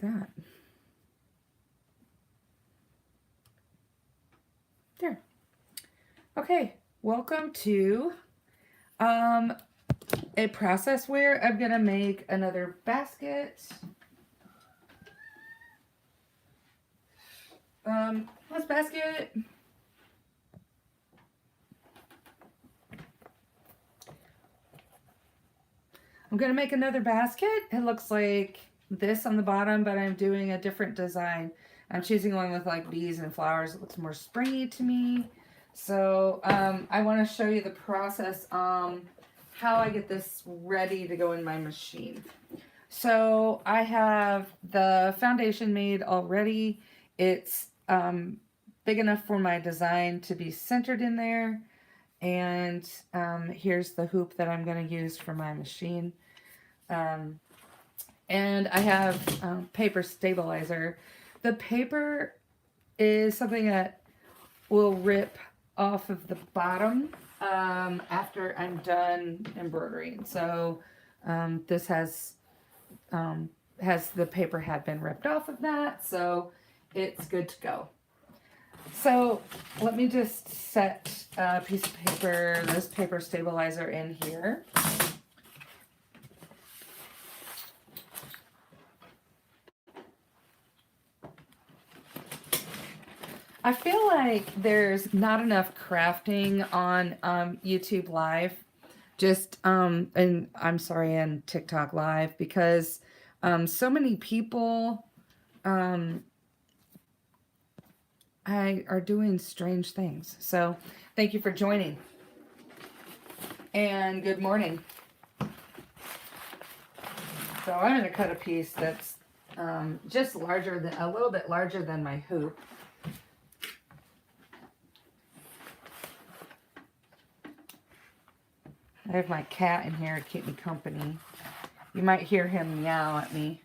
that. There. Okay, welcome to a process where I'm gonna make another basket. This basket. I'm gonna make another basket. It looks like this on the bottom, but I'm doing a different design. I'm choosing one with like bees and flowers. It looks more springy to me. So I want to show you the process how I get this ready to go in my machine. So I have the foundation made already. It's big enough for my design to be centered in there. And here's the hoop that I'm going to use for my machine. And I have paper stabilizer. The paper is something that will rip off of the bottom after I'm done embroidering. So this has the paper had been ripped off of that, so it's good to go. So let me just set a piece of paper, this paper stabilizer in here. I feel like there's not enough crafting on YouTube Live, just and I'm sorry, and TikTok Live, because so many people are doing strange things. So thank you for joining, and good morning. So I'm going to cut a piece that's just larger than, a little bit larger than my hoop. I have my cat in here to keep me company. You might hear him meow at me.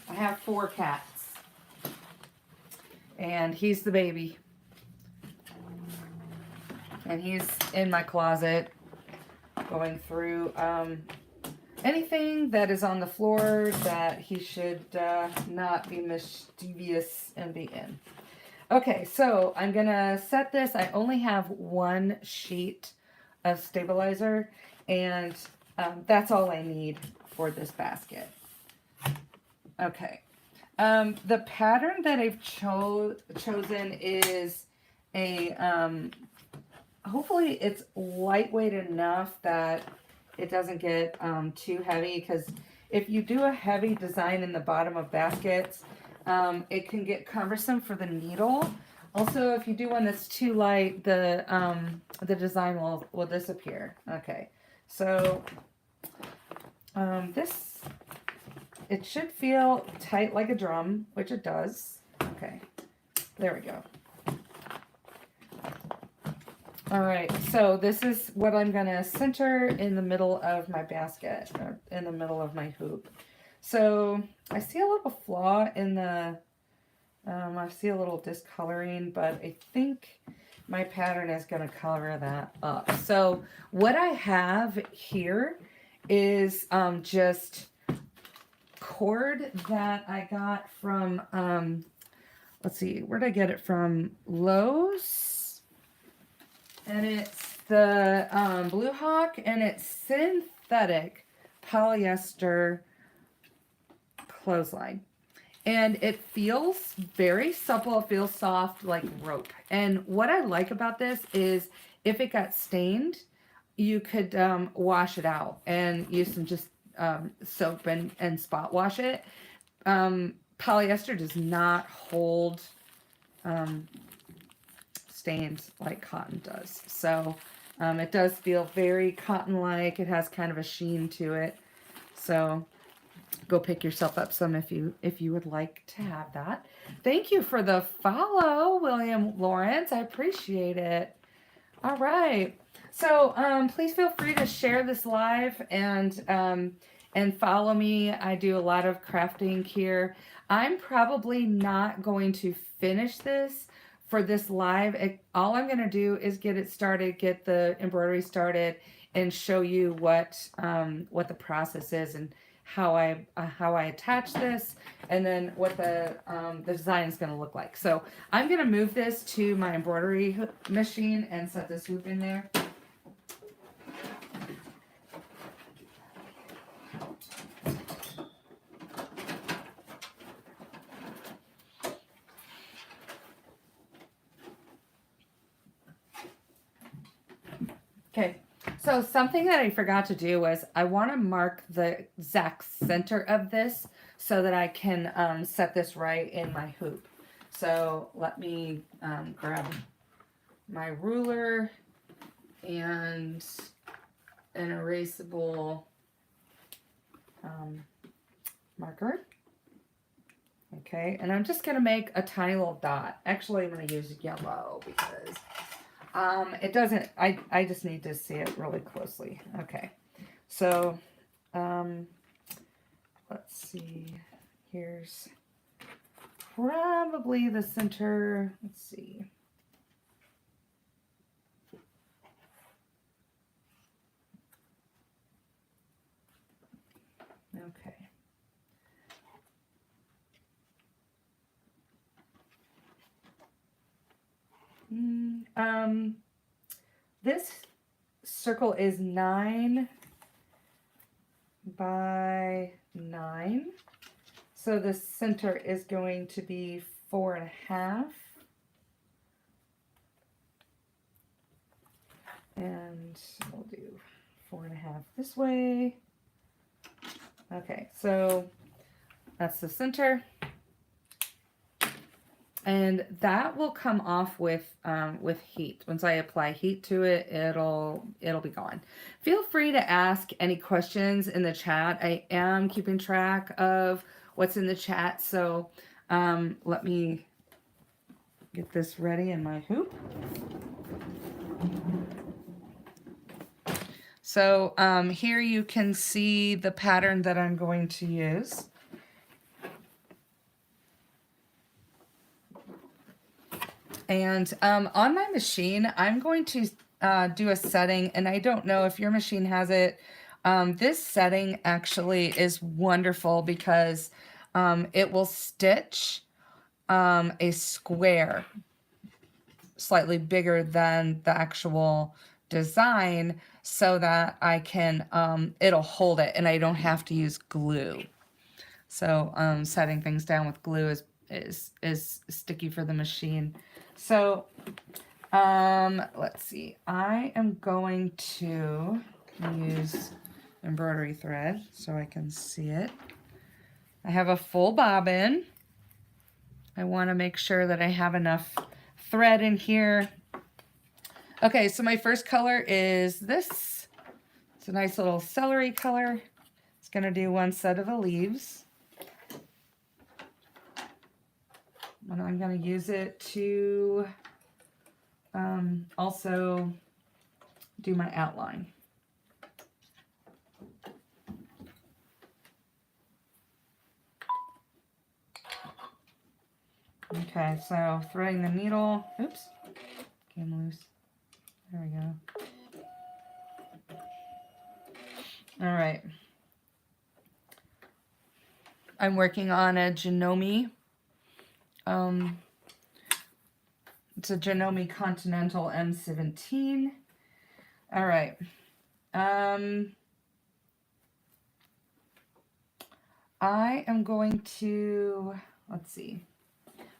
I have 4 cats. And he's the baby. And he's in my closet going through anything that is on the floor that he should not be mischievous and be in. Okay, so I'm going to set this. I only have 1 sheet of stabilizer, and that's all I need for this basket. Okay, the pattern that I've chosen is a hopefully it's lightweight enough that it doesn't get too heavy, because if you do a heavy design in the bottom of baskets, it can get cumbersome for the needle. Also, if you do one that's too light, the design will disappear. Okay, so this, it should feel tight like a drum, which it does. Okay, there we go. All right, so this is what I'm gonna center in the middle of my basket, or in the middle of my hoop. So I see a little flaw in the I see a little discoloring, but I think my pattern is going to cover that up. So what I have here is just cord that I got from, let's see, where did I get it from? Lowe's. And it's the Blue Hawk, and it's synthetic polyester clothesline. And it feels very supple. It feels soft like rope. And what I like about this is if it got stained, you could wash it out and use some just soap and spot wash it. Polyester does not hold stains like cotton does. So it does feel very cotton-like. It has kind of a sheen to it. So go pick yourself up some if you would like to have that. Thank you for the follow, William Lawrence. I appreciate it. All right. So please feel free to share this live and follow me. I do a lot of crafting here. I'm probably not going to finish this for this live. All I'm going to do is get it started, get the embroidery started, and show you what the process is and how I attach this, and then what the design is going to look like. So I'm going to move this to my embroidery machine and set this hoop in there. Okay, so something that I forgot to do was I want to mark the exact center of this so that I can set this right in my hoop. So let me grab my ruler and an erasable marker. Okay, and I'm just going to make a tiny little dot. Actually, I'm going to use yellow because it doesn't, I just need to see it really closely. Okay, so let's see, here's probably the center. Let's see. Okay. This circle is 9 by 9. So the center is going to be 4.5. And we'll do 4.5 this way. Okay, so that's the center. And that will come off with heat. Once I apply heat to it, it'll be gone. Feel free to ask any questions in the chat. I am keeping track of what's in the chat, so let me get this ready in my hoop. So here you can see the pattern that I'm going to use. And on my machine, I'm going to do a setting, and I don't know if your machine has it. This setting actually is wonderful because it will stitch a square slightly bigger than the actual design so that I can, it'll hold it and I don't have to use glue. So setting things down with glue is sticky for the machine. So let's see, I am going to use embroidery thread so I can see it. I have a full bobbin. I want to make sure that I have enough thread in here. Okay, so my first color is this. It's a nice little celery color. It's going to do one set of the leaves. And I'm going to use it to also do my outline. Okay, so threading the needle. Oops, came loose. There we go. All right. I'm working on a Janome. It's a Janome Continental M17. All right. I am going to, let's see.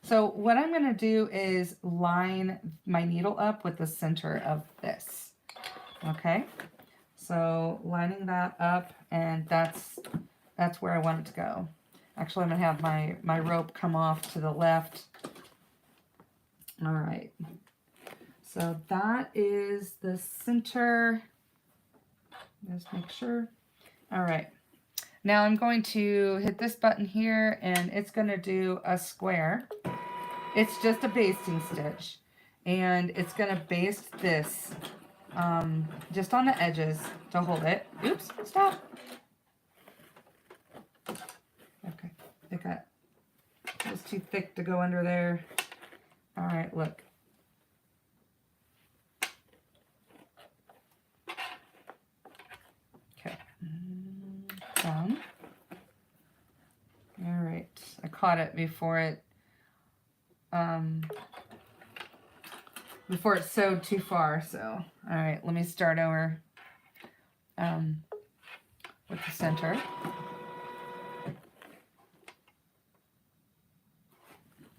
So what I'm going to do is line my needle up with the center of this. Okay. So lining that up, and that's where I want it to go. Actually, I'm going to have my rope come off to the left. All right. So that is the center. Just make sure. All right. Now I'm going to hit this button here, and it's going to do a square. It's just a basting stitch, and it's going to baste this just on the edges to hold it. Oops, stop. Okay, it was too thick to go under there. All right, look. Okay, done. I caught it before it sewed too far. So, all right, let me start over with the center.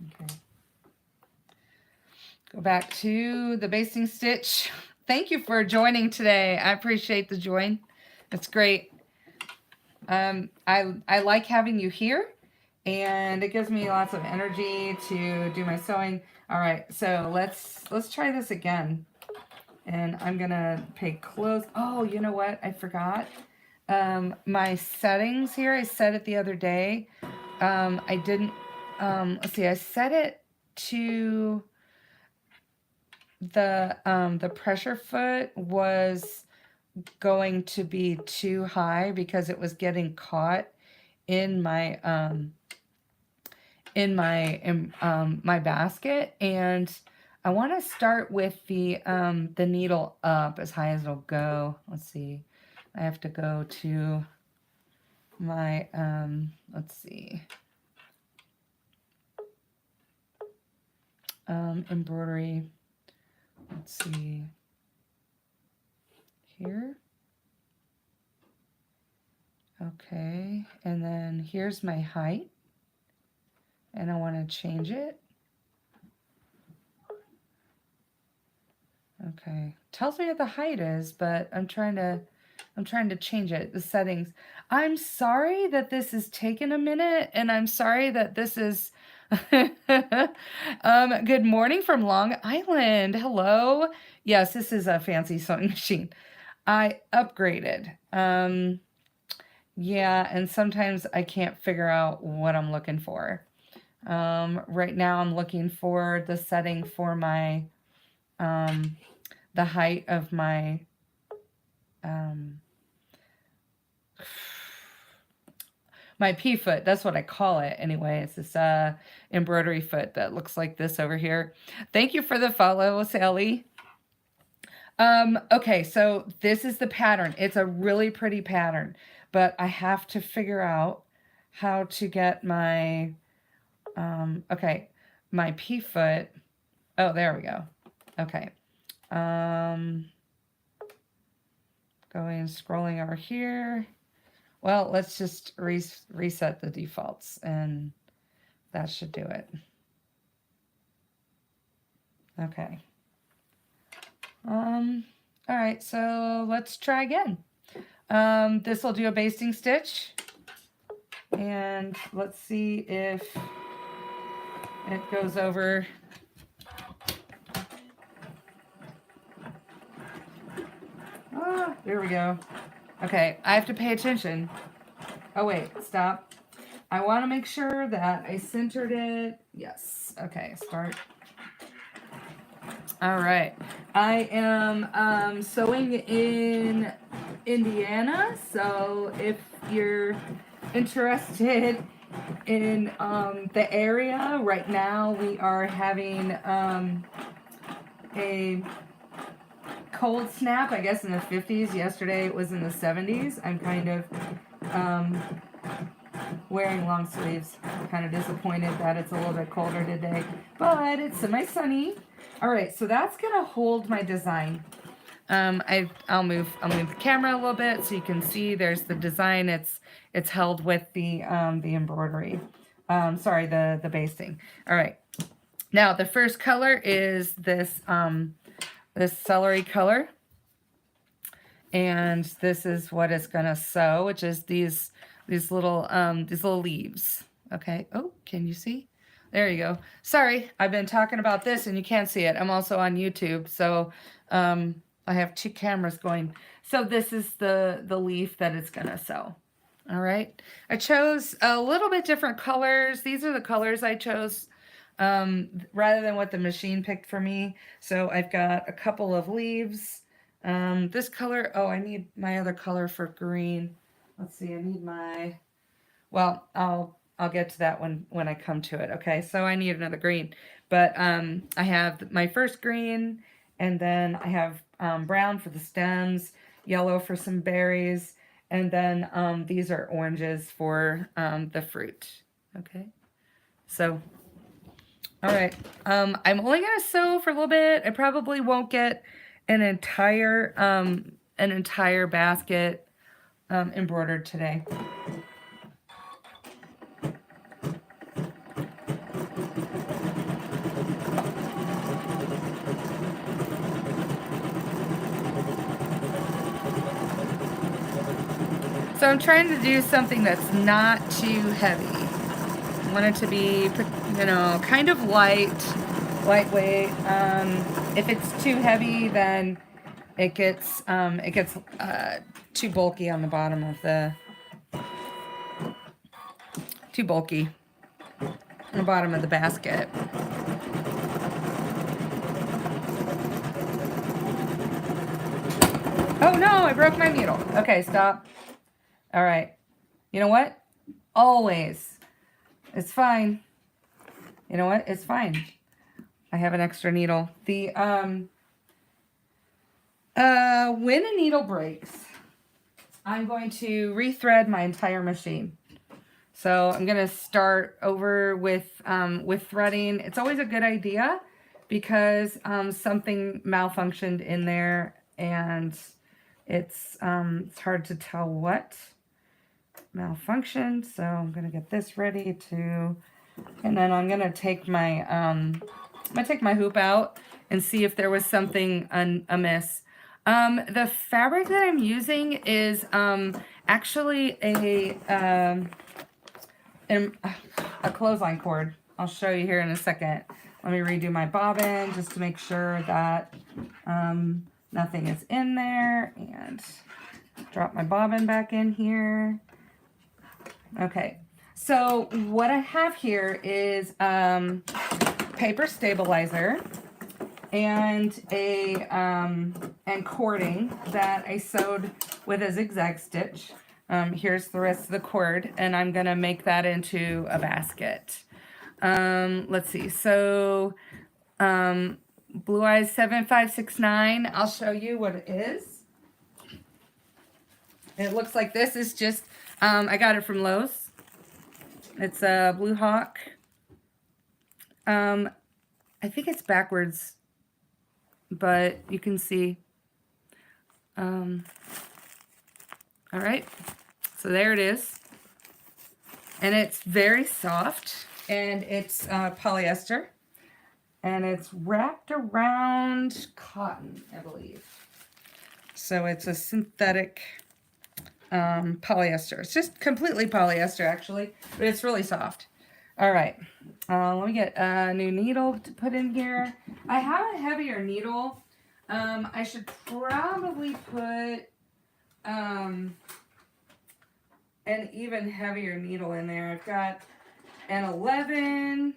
Okay. Go back to the basting stitch. Thank you for joining today. I appreciate the join. It's great. I like having you here, and it gives me lots of energy to do my sewing. All right, so let's try this again. And I'm gonna pay close. Oh, you know what? I forgot. My settings here, I set it the other day. I didn't, let's see, I set it to the pressure foot was going to be too high because it was getting caught in my my basket, and I want to start with the needle up as high as it'll go. Let's see, I have to go to my let's see, embroidery. Let's see here. Okay, and then here's my height, and I want to change it. Okay, tells me what the height is, but I'm trying to change it, the settings. I'm sorry that this is taking a minute, and I'm sorry that this is good morning from Long Island. Hello. Yes, this is a fancy sewing machine. I upgraded. Yeah, and sometimes I can't figure out what I'm looking for. Right now I'm looking for the setting for my the height of my my pea foot. That's what I call it anyway. It's this embroidery foot that looks like this over here. Thank you for the follow, Sally. Okay, so this is the pattern. It's a really pretty pattern, but I have to figure out how to get my okay, my pea foot. Oh, there we go. Okay. Going scrolling over here. Well, let's just reset the defaults, and that should do it. Okay. All right, so let's try again. This will do a basting stitch, and let's see if it goes over. Ah, there we go. Okay, I have to pay attention. Oh wait, stop. I want to make sure that I centered it. Yes. Okay, start. All right. I am sewing in Indiana, so if you're interested in the area, right now we are having a cold snap, I guess in the 50s. Yesterday it was in the 70s. I'm kind of wearing long sleeves. I'm kind of disappointed that it's a little bit colder today, but it's semi-sunny. All right, so that's gonna hold my design. I'll move the camera a little bit so you can see there's the design. It's held with the embroidery. Sorry, the basting. All right. Now the first color is this this celery color, and this is what it's gonna sew, which is these little leaves. Okay. Oh, can you see? There you go. Sorry, I've been talking about this and you can't see it. I'm also on YouTube, so I have two cameras going. So this is the leaf that it's gonna sew. All right. I chose a little bit different colors. These are the colors I chose rather than what the machine picked for me. So I've got a couple of leaves. This color, oh, I need my other color for green. Let's see, I need my, well, I'll get to that when I come to it. Okay, so I need another green. But I have my first green, and then I have brown for the stems, yellow for some berries, and then these are oranges for the fruit. Okay. So, all right. I'm only gonna sew for a little bit. I probably won't get an entire basket embroidered today. So I'm trying to do something that's not too heavy. I want it to be, you know, kind of lightweight. If it's too heavy, then it gets too bulky on the bottom of the basket. Oh no, I broke my needle. Okay, stop. All right. You know what? Always. It's fine. You know what? It's fine. I have an extra needle. The when a needle breaks, I'm going to rethread my entire machine. So I'm gonna start over with threading. It's always a good idea because something malfunctioned in there, and it's hard to tell what malfunctioned. So I'm gonna get this ready to, and then I'm gonna take my hoop out and see if there was something amiss. The fabric that I'm using is actually a clothesline cord. I'll show you here in a second. Let me redo my bobbin just to make sure that nothing is in there, and drop my bobbin back in here. Okay, so what I have here is paper stabilizer and and cording that I sewed with a zigzag stitch. Here's the rest of the cord, and I'm gonna make that into a basket. Let's see. So Blue Eyes 7569. I'll show you what it is. It looks like this. Is just I got it from Lowe's. It's a Blue Hawk. I think it's backwards, but you can see. All right, so there it is, and it's very soft, and it's polyester, and it's wrapped around cotton, I believe. So it's a synthetic polyester. It's just completely polyester, actually, but it's really soft. All right, let me get a new needle to put in here. I have a heavier needle. I should probably put an even heavier needle in there. I've got an 11.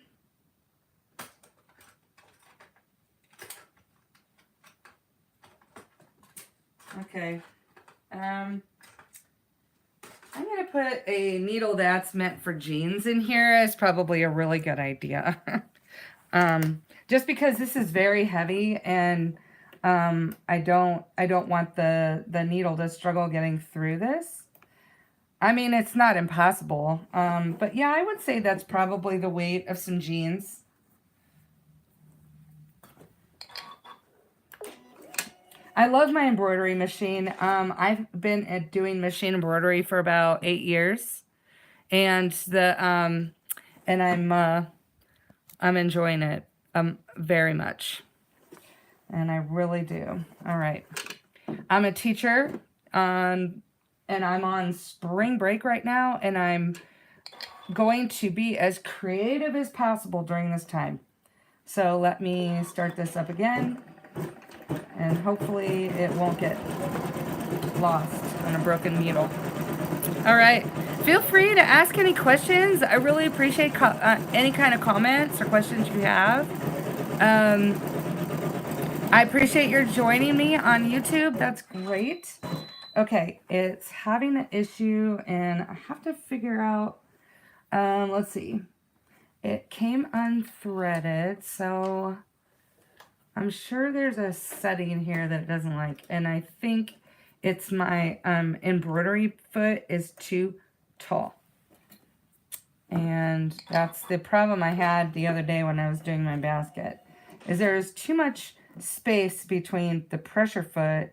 Okay. I'm going to put a needle that's meant for jeans in here. Is probably a really good idea. Just because this is very heavy, and I don't want the needle to struggle getting through this. I mean, it's not impossible, but yeah, I would say that's probably the weight of some jeans. I love my embroidery machine. I've been doing machine embroidery for about 8 years, and I'm enjoying it very much, and I really do. All right, I'm a teacher, and I'm on spring break right now, and I'm going to be as creative as possible during this time. So let me start this up again. And hopefully it won't get lost on a broken needle. All right. Feel free to ask any questions. I really appreciate any kind of comments or questions you have. I appreciate your joining me on YouTube. That's great. Okay, it's having an issue, and I have to figure out, let's see. It came unthreaded, so I'm sure there's a setting here that it doesn't like, and I think it's my embroidery foot is too tall. And that's the problem I had the other day when I was doing my basket, is there's too much space between the pressure foot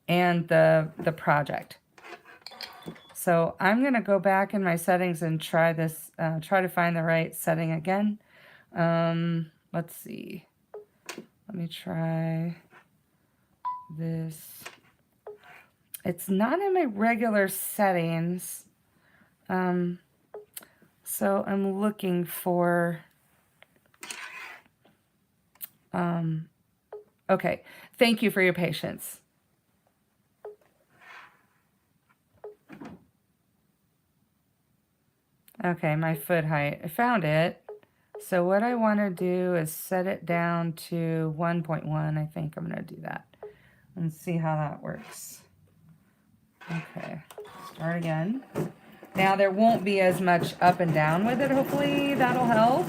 and the project. So I'm going to go back in my settings and try this, try to find the right setting again. Let's see. Let me try this. It's not in my regular settings. So I'm looking for, okay. Thank you for your patience. Okay, my foot height. I found it. So what I want to do is set it down to 1.1. I think I'm going to do that and see how that works. Okay, start again. Now there won't be as much up and down with it. Hopefully that'll help.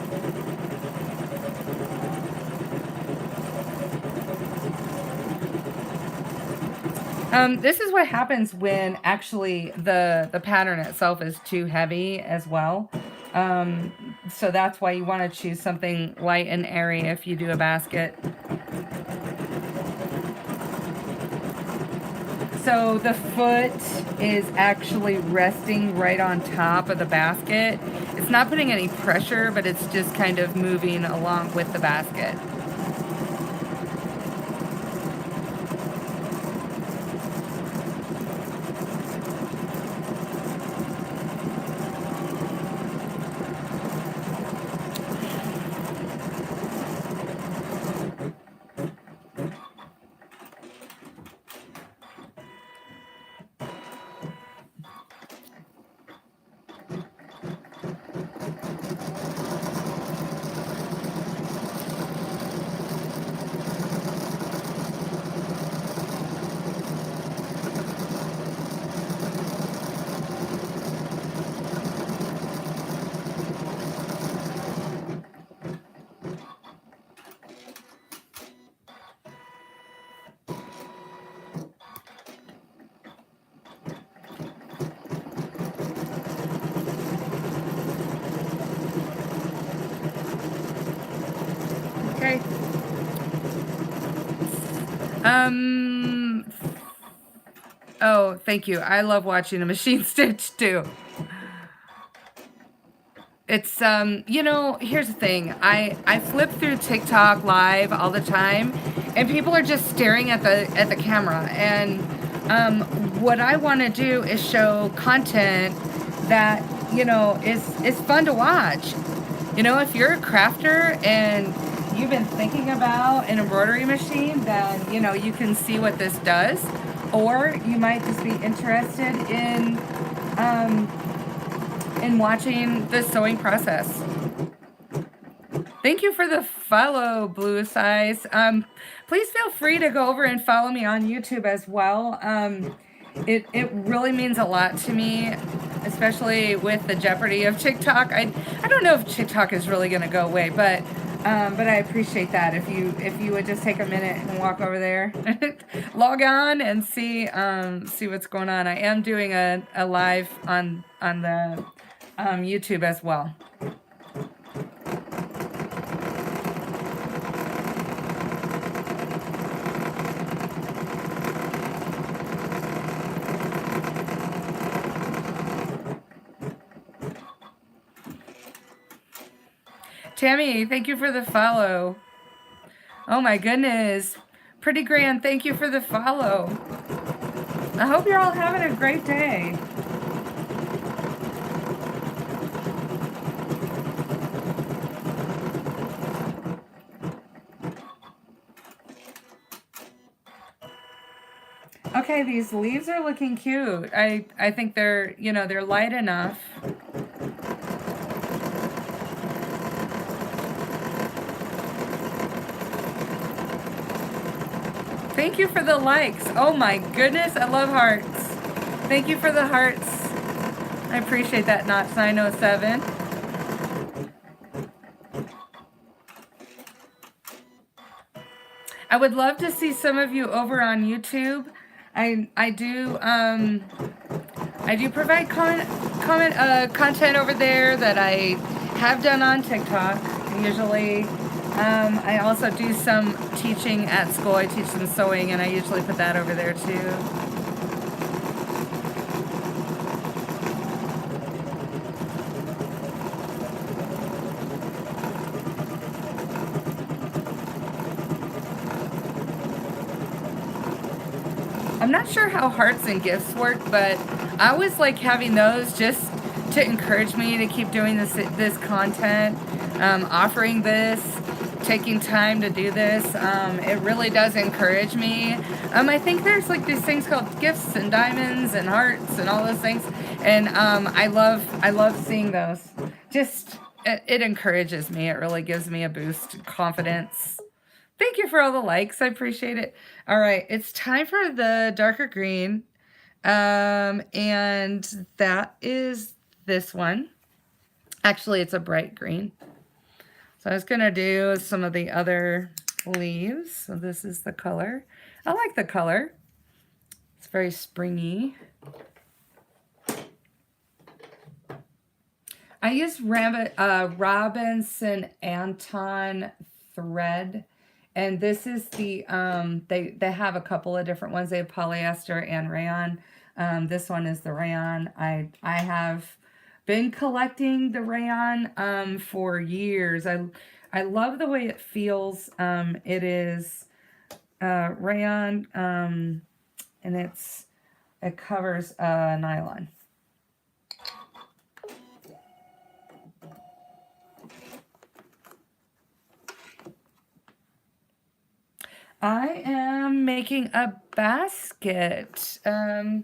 This is what happens when actually the pattern itself is too heavy as well. So that's why you want to choose something light and airy if you do a basket. So the foot is actually resting right on top of the basket. It's not putting any pressure, but it's just kind of moving along with the basket. Okay. Oh, thank you. I love watching a machine stitch too. It's, you know, here's the thing. I flip through TikTok live all the time, and people are just staring at the camera. And what I want to do is show content that, you know, is fun to watch. You know, if you're a crafter and you've been thinking about an embroidery machine, then, you know, you can see what this does. Or you might just be interested in watching the sewing process. Thank you for the follow, Blue Size. Please feel free to go over and follow me on YouTube as well. It really means a lot to me, especially with the jeopardy of TikTok. I don't know if TikTok is really going to go away, but I appreciate that. If you would just take a minute and walk over there, log on and see what's going on. I am doing a live on the YouTube as well. Tammy, thank you for the follow. Oh my goodness. Pretty Grand, thank you for the follow. I hope you're all having a great day. Okay, these leaves are looking cute. I think they're, you know, they're light enough. Thank you for the likes. Oh my goodness, I love hearts. Thank you for the hearts. I appreciate that, Knots 907. I would love to see some of you over on YouTube. I do provide content over there that I have done on TikTok, usually. I also do some teaching at school. I teach some sewing, and I usually put that over there too. I'm not sure how hearts and gifts work, but I always like having those just to encourage me to keep doing this content, offering this, taking time to do this. It really does encourage me. I think there's like these things called gifts and diamonds and hearts and all those things, and I love seeing those. Just it encourages me. It really gives me a boost, confidence. Thank you for all the likes. I appreciate it. All right, it's time for the darker green. And that is this one. Actually, it's a bright green. So I was going to do some of the other leaves. So this is the color. I like the color. It's very springy. I use Robinson Anton thread. And this is the, they have a couple of different ones. They have polyester and rayon. This one is the rayon. I have been collecting the rayon for years. I love the way it feels. It is rayon, and it covers nylon. I am making a basket. The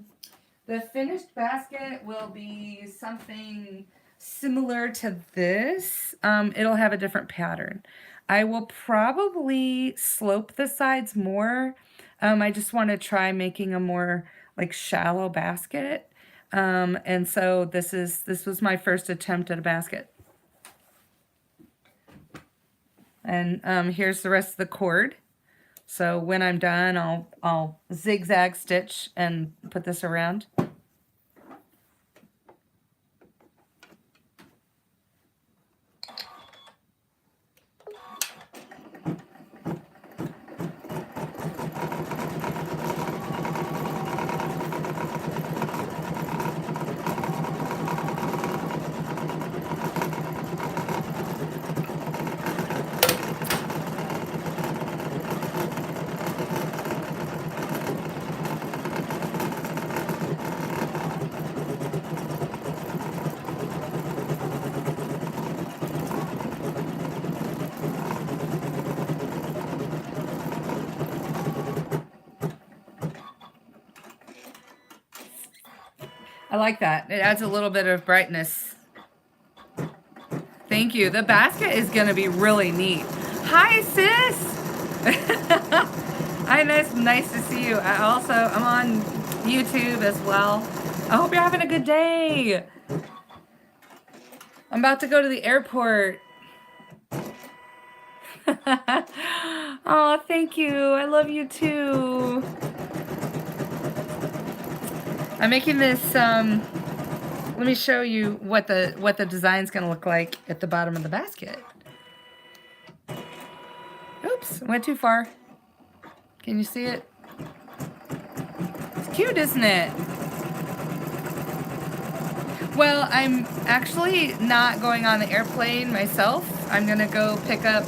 finished basket will be something similar to this. It'll have a different pattern. I will probably slope the sides more. I just want to try making a more like shallow basket. And so this was my first attempt at a basket. And here's the rest of the cord. So when I'm done, I'll zigzag stitch and put this around. I like that. It adds a little bit of brightness. Thank you. The basket is going to be really neat. Hi, sis. Hi, nice to see you. I'm on YouTube as well. I hope you're having a good day. I'm about to go to the airport. Oh, thank you. I love you too. I'm making this, let me show you what the design's gonna look like at the bottom of the basket. Oops, went too far. Can you see it? It's cute, isn't it? Well, I'm actually not going on the airplane myself. I'm gonna go pick up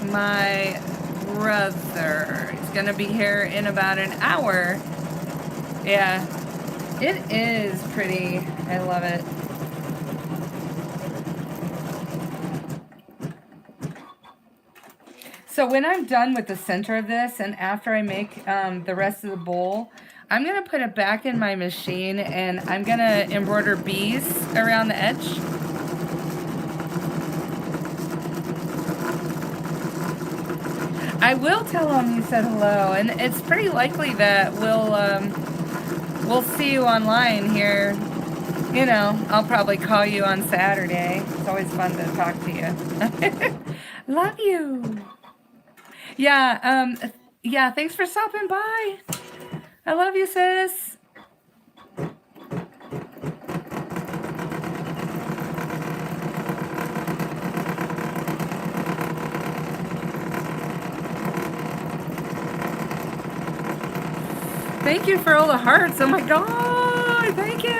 my brother. He's gonna be here in about an hour. Yeah. It is pretty. I love it. So when I'm done with the center of this, and after I make the rest of the bowl, I'm going to put it back in my machine, and I'm going to embroider bees around the edge. I will tell them you said hello, and it's pretty likely that we'll see you online here. You know, I'll probably call you on Saturday. It's always fun to talk to you. Love you. Yeah, yeah, thanks for stopping by. I love you, sis. Thank you for all the hearts. Oh my God, thank you.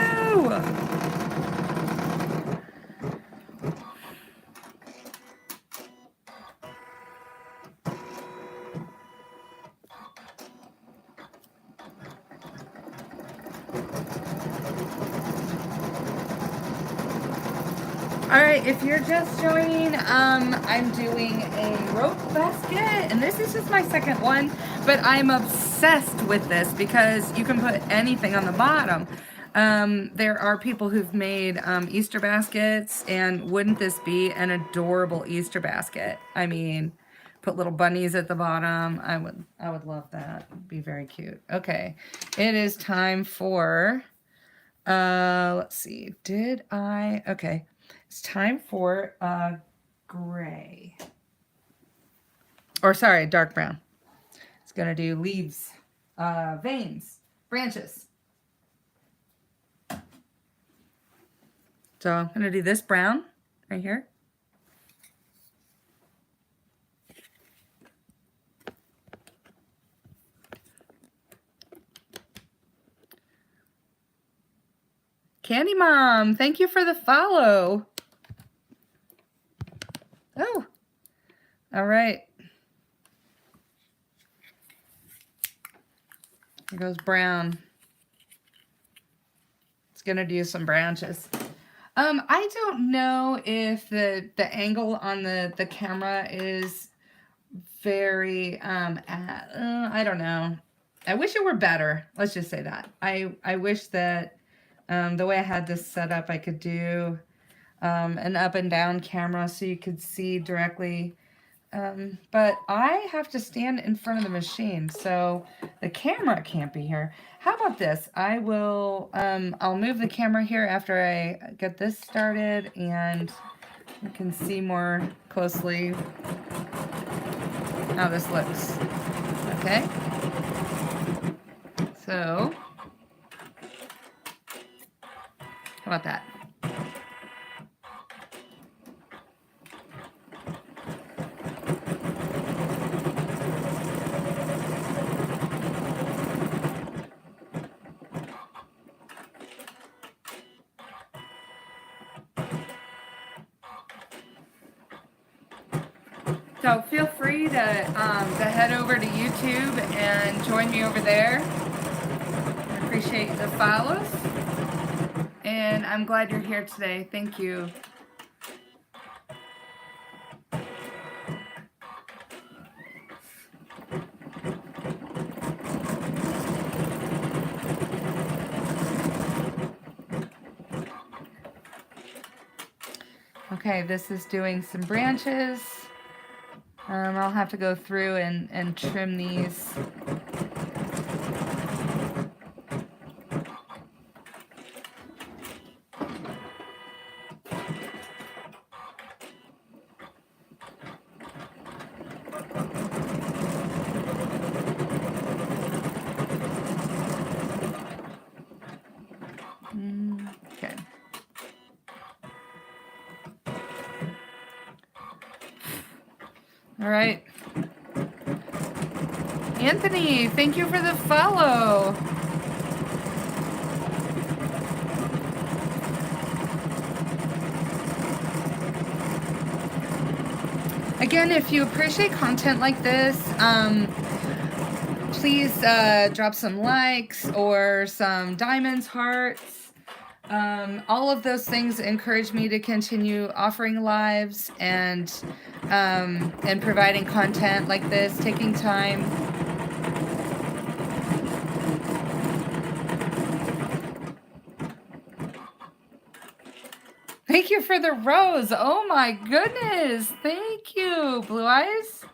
All right, if you're just joining, I'm doing a rope basket, and this is just my second one, but I'm obsessed with this because you can put anything on the bottom. There are people who've made Easter baskets, and wouldn't this be an adorable Easter basket? I mean, put little bunnies at the bottom. I would love that. It'd be very cute. Okay, it is time for, let's see, okay. It's time for gray. Or sorry, dark brown. It's gonna do leaves, veins, branches. So I'm gonna do this brown right here. Candy Mom, thank you for the follow. Oh, all right. Here goes brown. It's gonna do some branches. I don't know if the angle on the camera is very I don't know. I wish it were better. Let's just say that. I wish that the way I had this set up, I could do an up and down camera so you could see directly. But I have to stand in front of the machine, so the camera can't be here. How about this? I will, I'll move the camera here after I get this started, and you can see more closely how this looks. Okay? So, how about that? So feel free to head over to YouTube and join me over there. I appreciate the follows. And I'm glad you're here today. Thank you. Okay, this is doing some branches. I'll have to go through and trim these. Okay. All right. Anthony, thank you for the follow. Again, if you appreciate content like this, please drop some likes or some diamonds, hearts. All of those things encourage me to continue offering lives and providing content like this, taking time. Thank you for the rose. Oh my goodness. Thank you, Blue Eyes.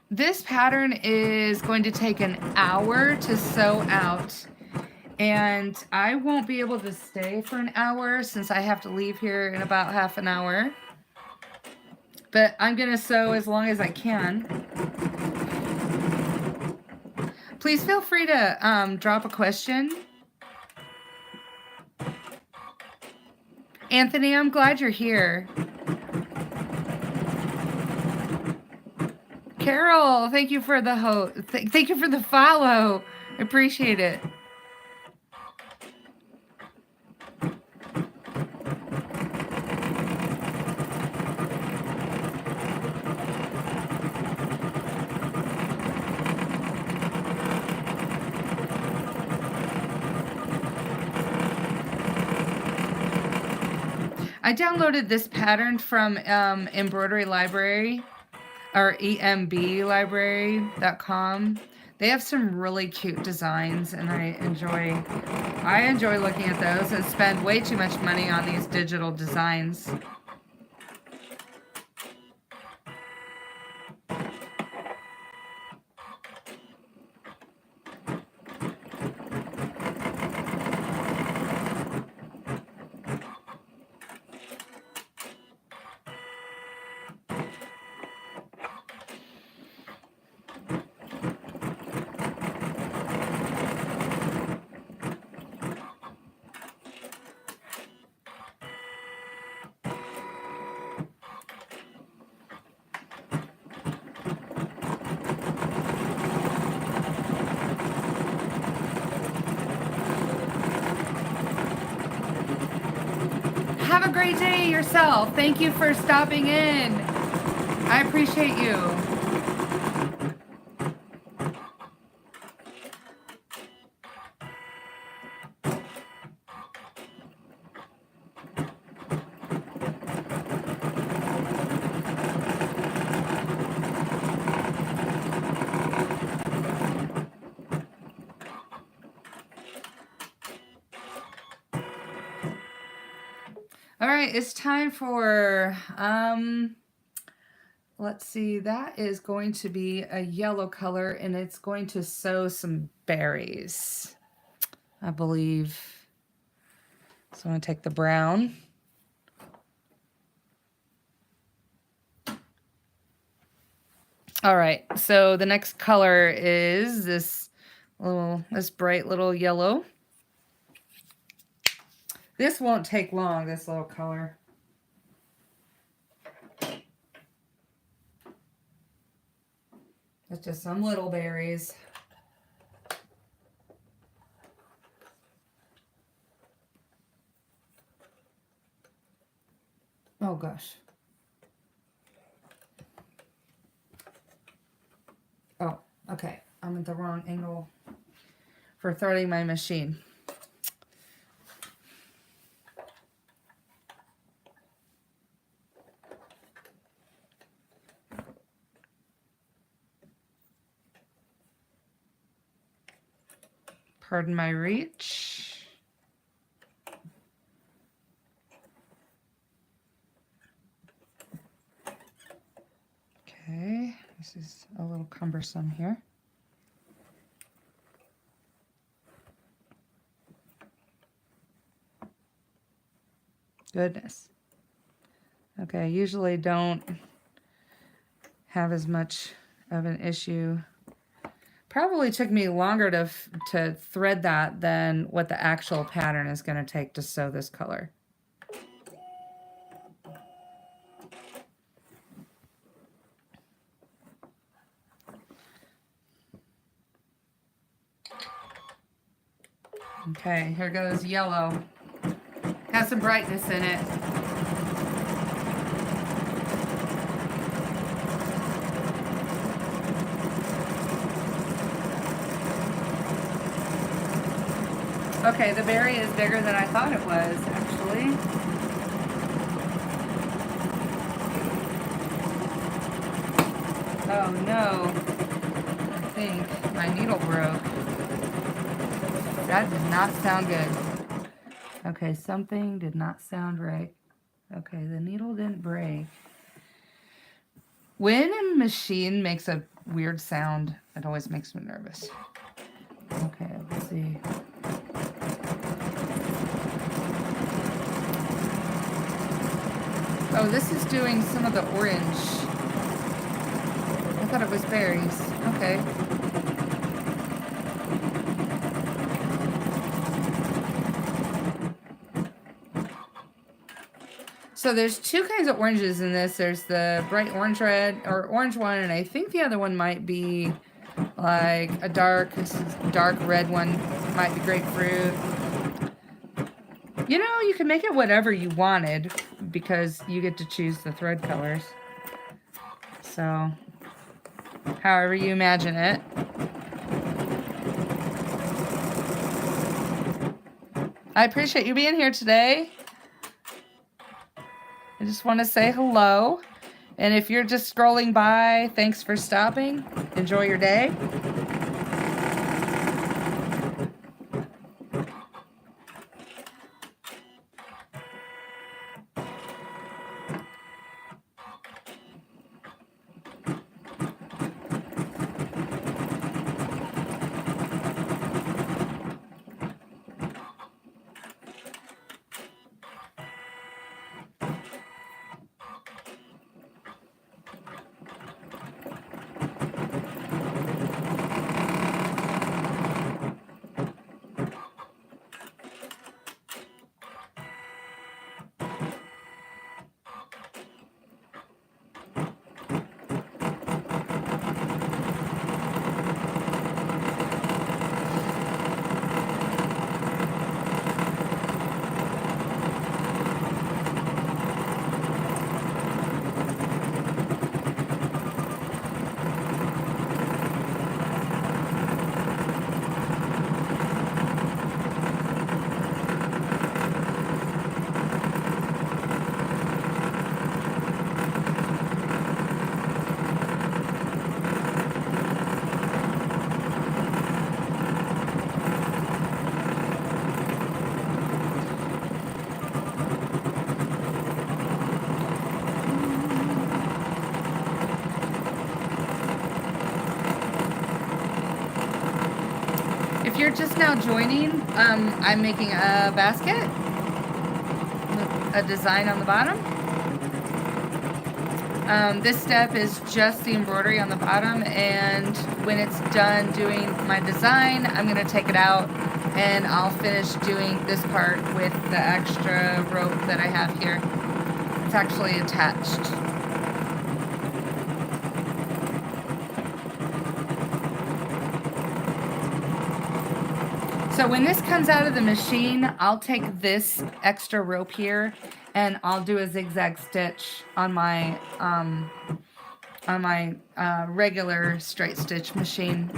This pattern is going to take an hour to sew out, and I won't be able to stay for an hour since I have to leave here in about half an hour. But I'm going to sew as long as I can. Please feel free to drop a question Anthony, I'm glad you're here. Carol, thank you for the thank you for the follow. I appreciate it. I downloaded this pattern from Embroidery Library or emblibrary.com. They have some really cute designs, and I enjoy looking at those and spend way too much money on these digital designs. Have a great day yourself. Thank you for stopping in. I appreciate you. All right, it's time for, let's see, that is going to be a yellow color, and it's going to sow some berries, I believe. So I'm going to take the brown. All right, so the next color is this bright little yellow. This won't take long, this little color. It's just some little berries. Oh gosh. Oh, okay. I'm at the wrong angle for threading my machine. Pardon my reach. Okay, this is a little cumbersome here. Goodness. Okay, I usually don't have as much of an issue. Probably took me longer to thread that than what the actual pattern is going to take to sew this color. Okay, here goes yellow. Has some brightness in it. Okay, the berry is bigger than I thought it was, actually. Oh no, I think my needle broke. That did not sound good. Okay, something did not sound right. Okay, the needle didn't break. When a machine makes a weird sound, it always makes me nervous. Okay, let's see. Oh, this is doing some of the orange. I thought it was berries. Okay. So there's two kinds of oranges in this. There's the bright orange red or orange one, and I think the other one might be like a dark red one. Might be grapefruit. You know, you can make it whatever you wanted because you get to choose the thread colors. So, however you imagine it. I appreciate you being here today. I just want to say hello. And if you're just scrolling by, thanks for stopping. Enjoy your day. If you're just now joining, I'm making a basket with a design on the bottom. This step is just the embroidery on the bottom, and when it's done doing my design, I'm going to take it out and I'll finish doing this part with the extra rope that I have here. It's actually attached. So when this comes out of the machine, I'll take this extra rope here and I'll do a zigzag stitch on my regular straight stitch machine.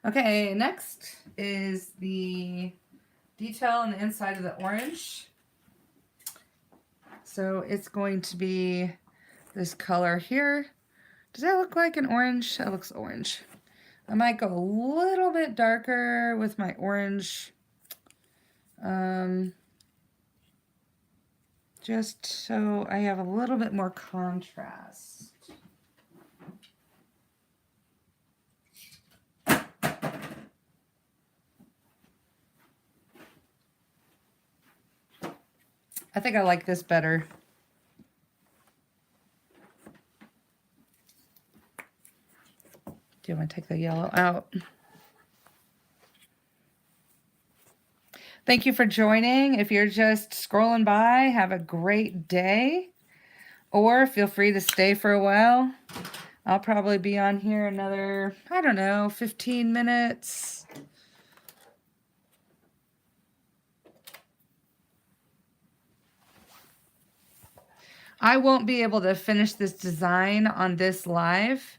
Okay, next is the detail on the inside of the orange. So it's going to be this color here. Does that look like an orange? That looks orange. I might go a little bit darker with my orange. Just so I have a little bit more contrast. I think I like this better. Do you want to take the yellow out? Thank you for joining. If you're just scrolling by, have a great day. Or feel free to stay for a while. I'll probably be on here another, I don't know, 15 minutes. I won't be able to finish this design on this live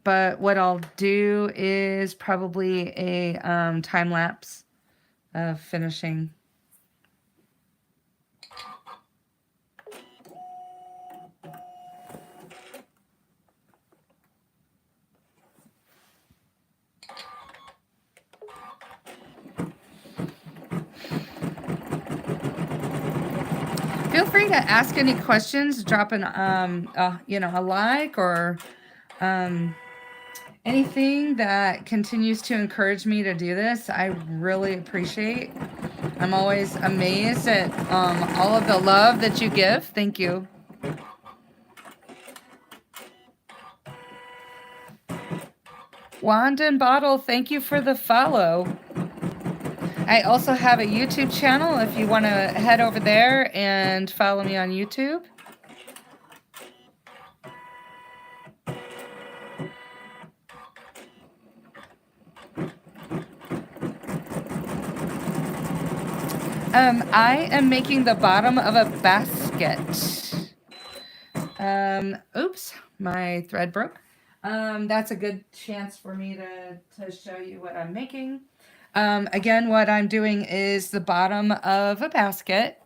But what I'll do is probably a time lapse of finishing. Feel free to ask any questions, drop an a like or anything that continues to encourage me to do this. I really appreciate. I'm always amazed at all of the love that you give. Thank you. Wand and Bottle, thank you for the follow. I also have a YouTube channel if you want to head over there and follow me on YouTube. I am making the bottom of a basket. Oops, my thread broke. That's a good chance for me to show you what I'm making. Again, what I'm doing is the bottom of a basket.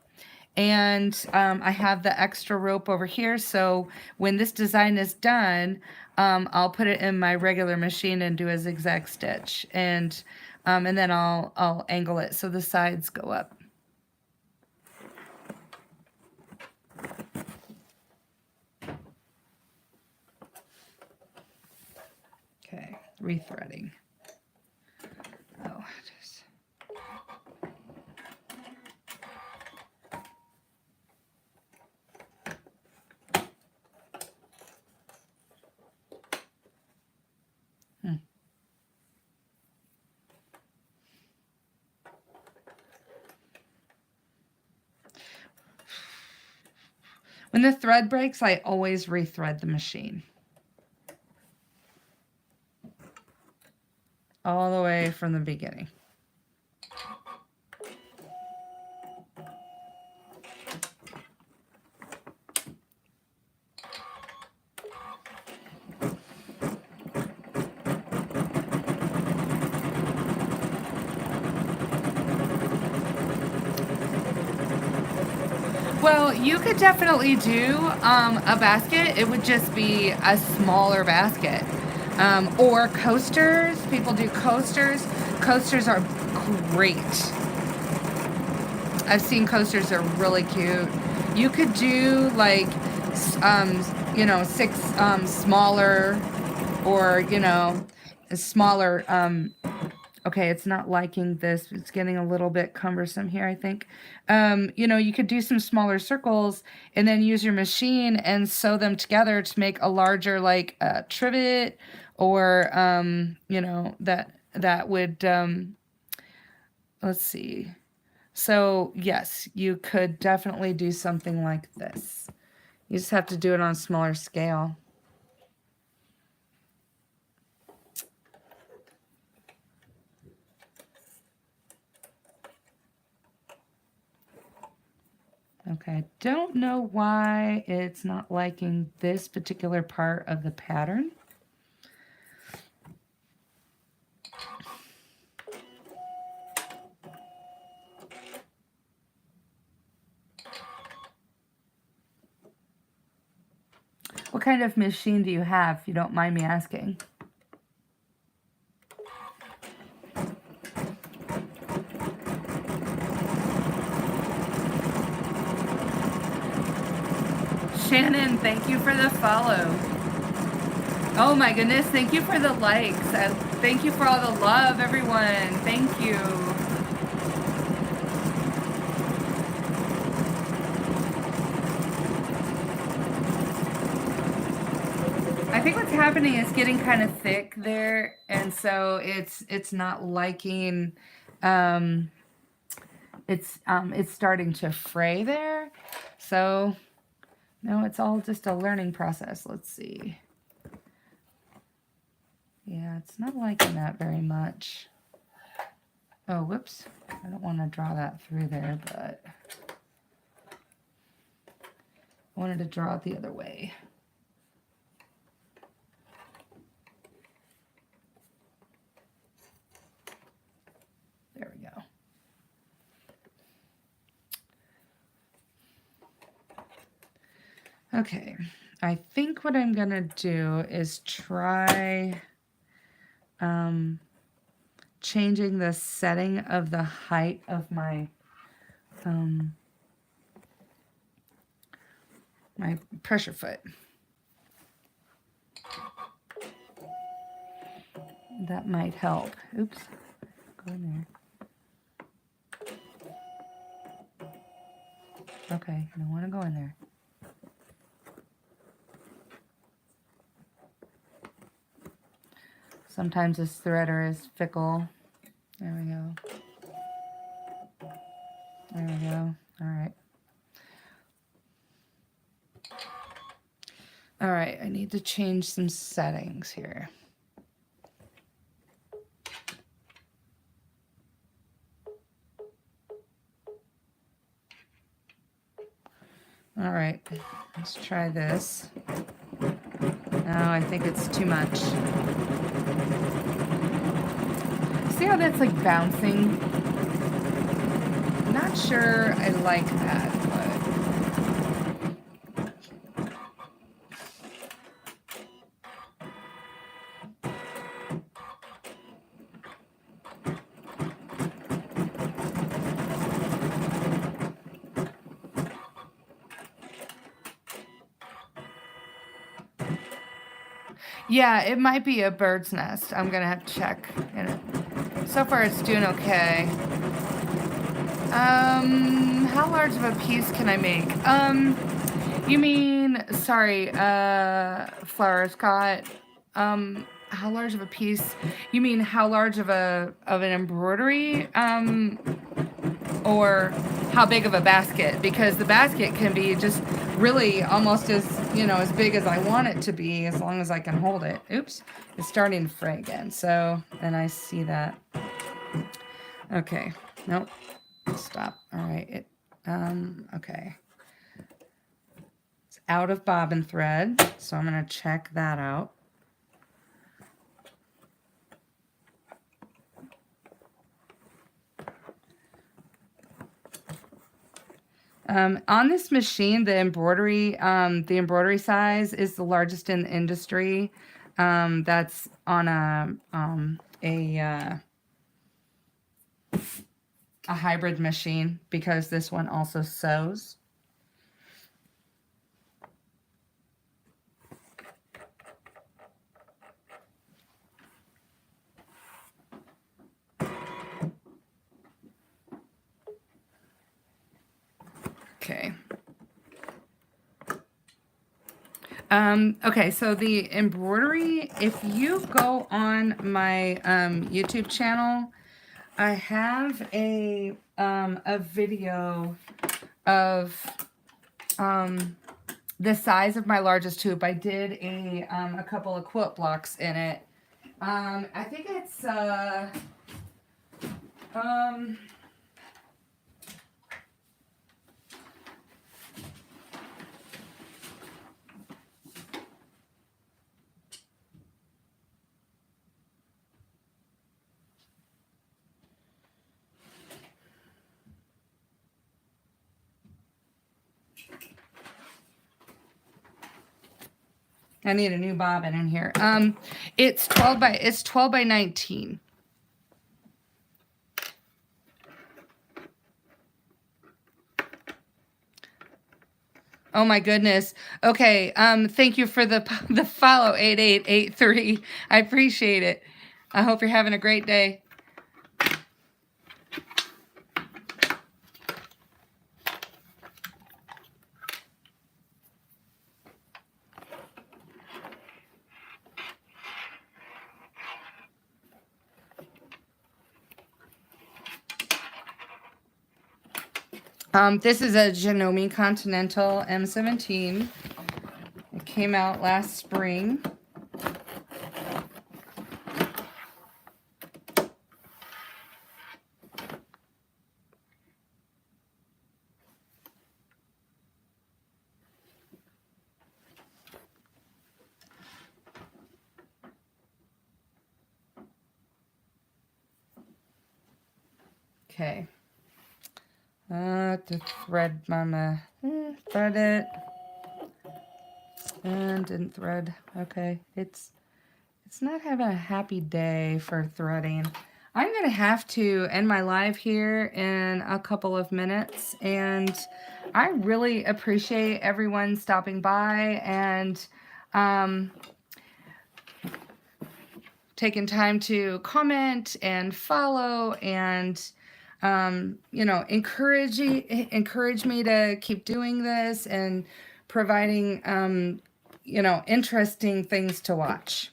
And I have the extra rope over here. So when this design is done, I'll put it in my regular machine and do a zigzag stitch. And then I'll angle it so the sides go up. Okay, rethreading. Oh, just... When the thread breaks, I always rethread the machine. All the way from the beginning. Well, you could definitely do a basket. It would just be a smaller basket. Or coasters. People do coasters. Coasters are great. I've seen coasters that are really cute. You could do like, six smaller, or, smaller. Okay, it's not liking this. It's getting a little bit cumbersome here, I think. You could do some smaller circles and then use your machine and sew them together to make a larger, like, trivet, or, that would, let's see. So, yes, you could definitely do something like this. You just have to do it on a smaller scale. Okay, I don't know why it's not liking this particular part of the pattern. What kind of machine do you have, if you don't mind me asking? Shannon, thank you for the follow. Oh my goodness, thank you for the likes. Thank you for all the love, everyone. Thank you. I think what's happening is getting kind of thick there, and so it's not liking, it's starting to fray there. So no, it's all just a learning process. Let's see. Yeah, it's not liking that very much. Oh, whoops. I don't want to draw that through there, but I wanted to draw it the other way. Okay, I think what I'm gonna do is try changing the setting of the height of my my pressure foot. That might help. Oops, go in there. Okay, I don't want to go in there. Sometimes this threader is fickle. There we go. There we go. All right. All right, I need to change some settings here. All right, let's try this. No, I think it's too much. See how that's like bouncing? Not sure I like that, but yeah, it might be a bird's nest. I'm gonna have to check. So far it's doing okay. How large of a piece can I make? You mean, sorry, Flower Scott, how large of a piece? You mean how large of an embroidery? Or how big of a basket? Because the basket can be just really almost as, as big as I want it to be, as long as I can hold it. Oops, it's starting to fray again. So, and I see that. Okay, nope, stop. All right, okay. It's out of bobbin thread, so I'm gonna check that out. On this machine, the embroidery size is the largest in the industry. That's on a hybrid machine, because this one also sews. Okay. Okay, so the embroidery, if you go on my YouTube channel, I have a video of the size of my largest hoop. I did a couple of quilt blocks in it. I think it's I need a new bobbin in here. It's 12 by 19. Oh my goodness. Okay. Thank you for the follow 8883. I appreciate it. I hope you're having a great day. This is a Janome Continental M17. It came out last spring. Okay. To thread mama, thread it. And didn't thread. Okay, it's not having a happy day for threading. I'm going to have to end my live here in a couple of minutes, and I really appreciate everyone stopping by and taking time to comment and follow and you know, encourage me to keep doing this and providing you know, interesting things to watch.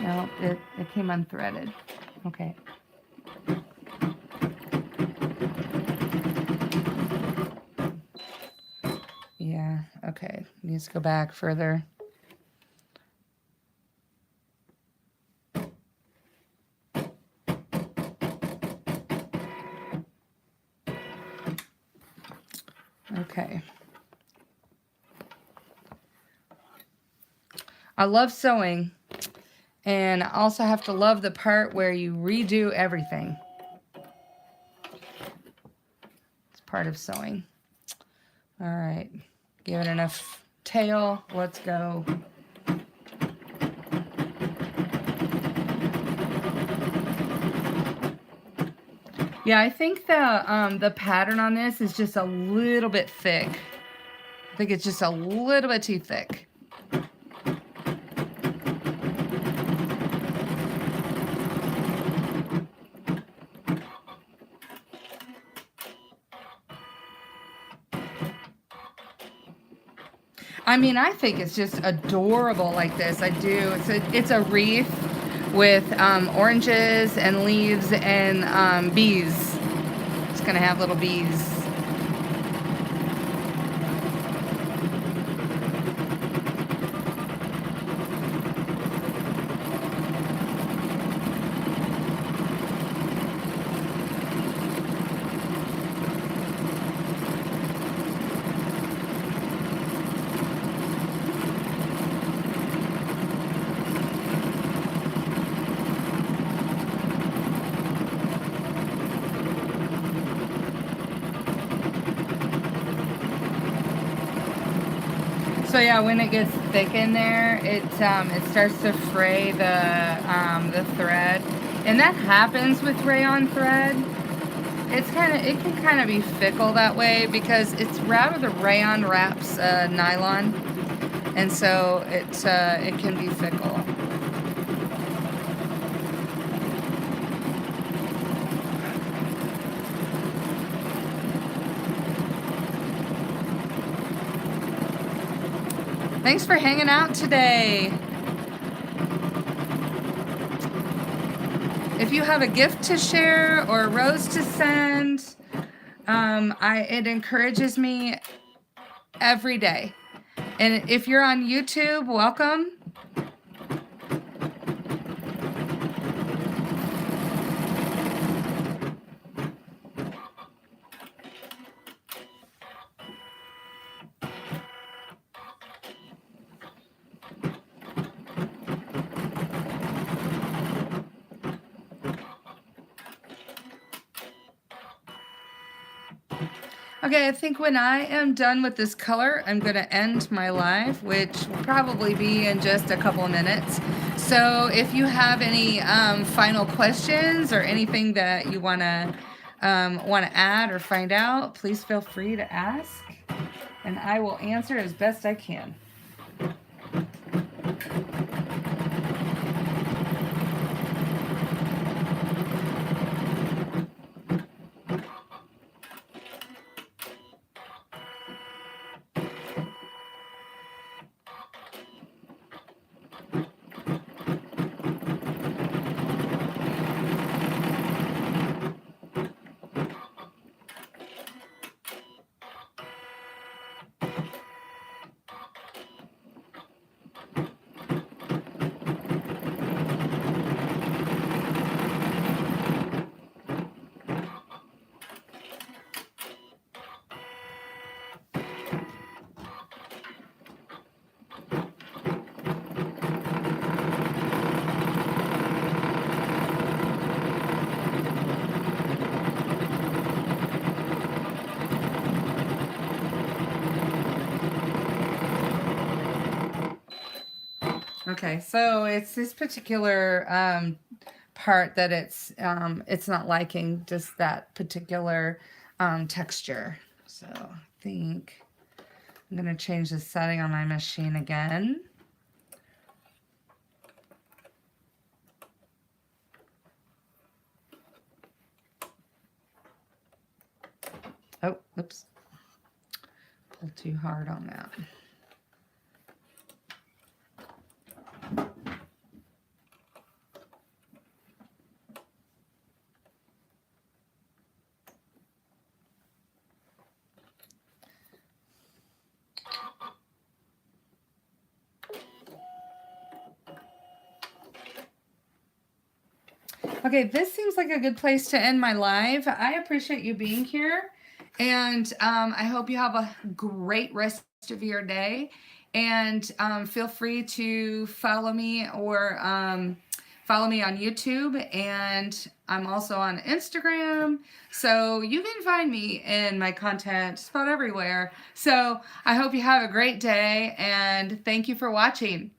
No, it came unthreaded. Okay. Yeah, okay. Needs to go back further. Okay. I love sewing, and I also have to love the part where you redo everything. It's part of sewing. All right. Give it enough tail. Let's go. Yeah, I think the pattern on this is just a little bit thick. I think it's just a little bit too thick. I mean, I think it's just adorable like this. I do. It's a wreath with oranges and leaves and bees. It's gonna have little bees. So yeah, when it gets thick in there, it starts to fray the thread, and that happens with rayon thread. It can kind of be fickle that way because it's rather the rayon wraps nylon, and so it can be fickle. Thanks for hanging out today. If you have a gift to share or a rose to send, it encourages me every day. And if you're on YouTube, welcome. Okay, I think when I am done with this color, I'm going to end my live, which will probably be in just a couple of minutes. So if you have any final questions or anything that you want to add or find out, please feel free to ask, and I will answer as best I can. Okay, so it's this particular part that it's not liking, just that particular texture. So I think I'm going to change the setting on my machine again. Oh, oops. Pulled too hard on that. Okay, this seems like a good place to end my live. I appreciate you being here, and I hope you have a great rest of your day. And feel free to follow me or follow me on YouTube, and I'm also on Instagram, so you can find me in my content just about everywhere. So I hope you have a great day, and thank you for watching.